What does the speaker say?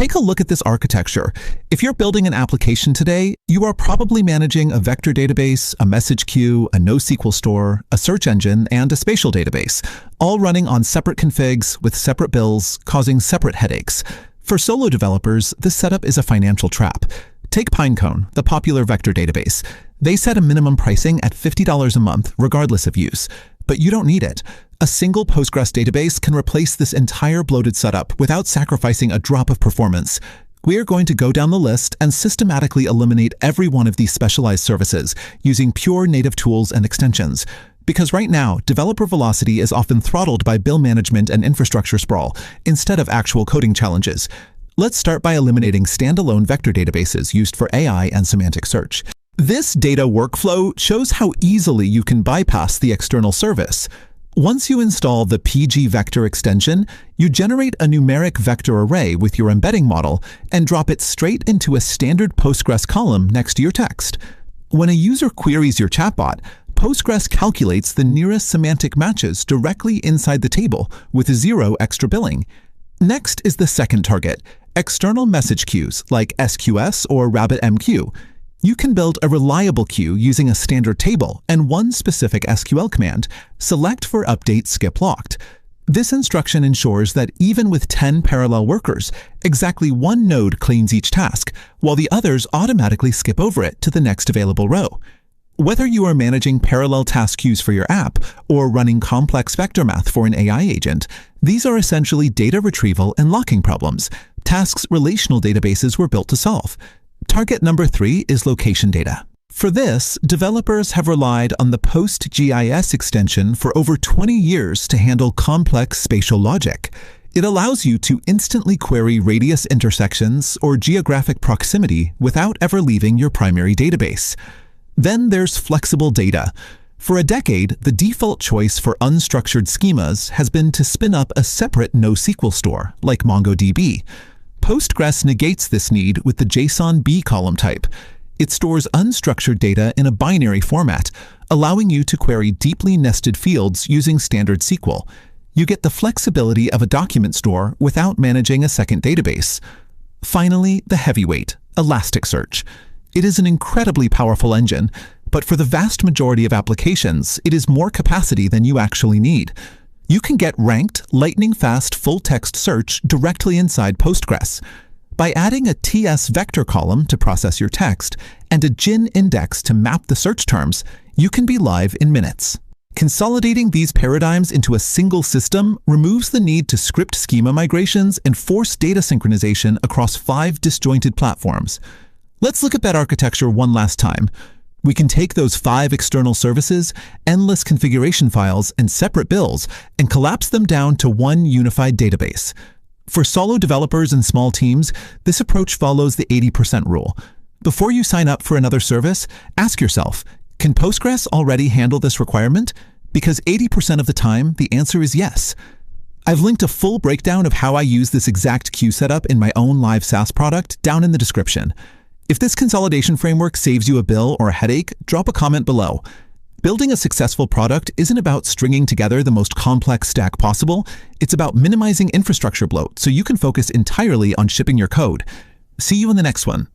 Take a look at this architecture. If you're building an application today, you are probably managing a vector database, a message queue, a NoSQL store, a search engine, and a spatial database, all running on separate configs with separate bills, causing separate headaches. For solo developers, this setup is a financial trap. Take Pinecone, the popular vector database. They set a minimum pricing at $50 a month, regardless of use. But you don't need it. A single Postgres database can replace this entire bloated setup without sacrificing a drop of performance. We are going to go down the list and systematically eliminate every one of these specialized services using pure native tools and extensions. Because right now, developer velocity is often throttled by bill management and infrastructure sprawl, instead of actual coding challenges. Let's start by eliminating standalone vector databases used for AI and semantic search. This data workflow shows how easily you can bypass the external service. Once you install the PgVector extension, you generate a numeric vector array with your embedding model and drop it straight into a standard Postgres column next to your text. When a user queries your chatbot, Postgres calculates the nearest semantic matches directly inside the table with zero extra billing. Next is the second target, external message queues like SQS or RabbitMQ. You can build a reliable queue using a standard table and one specific SQL command, select for update skip locked. This instruction ensures that even with 10 parallel workers, exactly one node claims each task, while the others automatically skip over it to the next available row. Whether you are managing parallel task queues for your app or running complex vector math for an AI agent, these are essentially data retrieval and locking problems, tasks relational databases were built to solve. Target number 3 is location data. For this, developers have relied on the PostGIS extension for over 20 years to handle complex spatial logic. It allows you to instantly query radius intersections or geographic proximity without ever leaving your primary database. Then there's flexible data. For a decade, the default choice for unstructured schemas has been to spin up a separate NoSQL store, like MongoDB. Postgres negates this need with the JSON B column type. It stores unstructured data in a binary format, allowing you to query deeply nested fields using standard SQL. You get the flexibility of a document store without managing a second database. Finally, the heavyweight, ElasticSearch. It is an incredibly powerful engine, but for the vast majority of applications, it is more capacity than you actually need. You can get ranked, lightning-fast full-text search directly inside Postgres. By adding a TS vector column to process your text and a GIN index to map the search terms, you can be live in minutes. Consolidating these paradigms into a single system removes the need to script schema migrations and force data synchronization across 5 disjointed platforms. Let's look at that architecture one last time. We can take those 5 external services, endless configuration files, and separate bills and collapse them down to one unified database. For solo developers and small teams, this approach follows the 80% rule. Before you sign up for another service, ask yourself, can Postgres already handle this requirement? Because 80% of the time, the answer is yes. I've linked a full breakdown of how I use this exact queue setup in my own live SaaS product down in the description. If this consolidation framework saves you a bill or a headache, drop a comment below. Building a successful product isn't about stringing together the most complex stack possible. It's about minimizing infrastructure bloat so you can focus entirely on shipping your code. See you in the next one.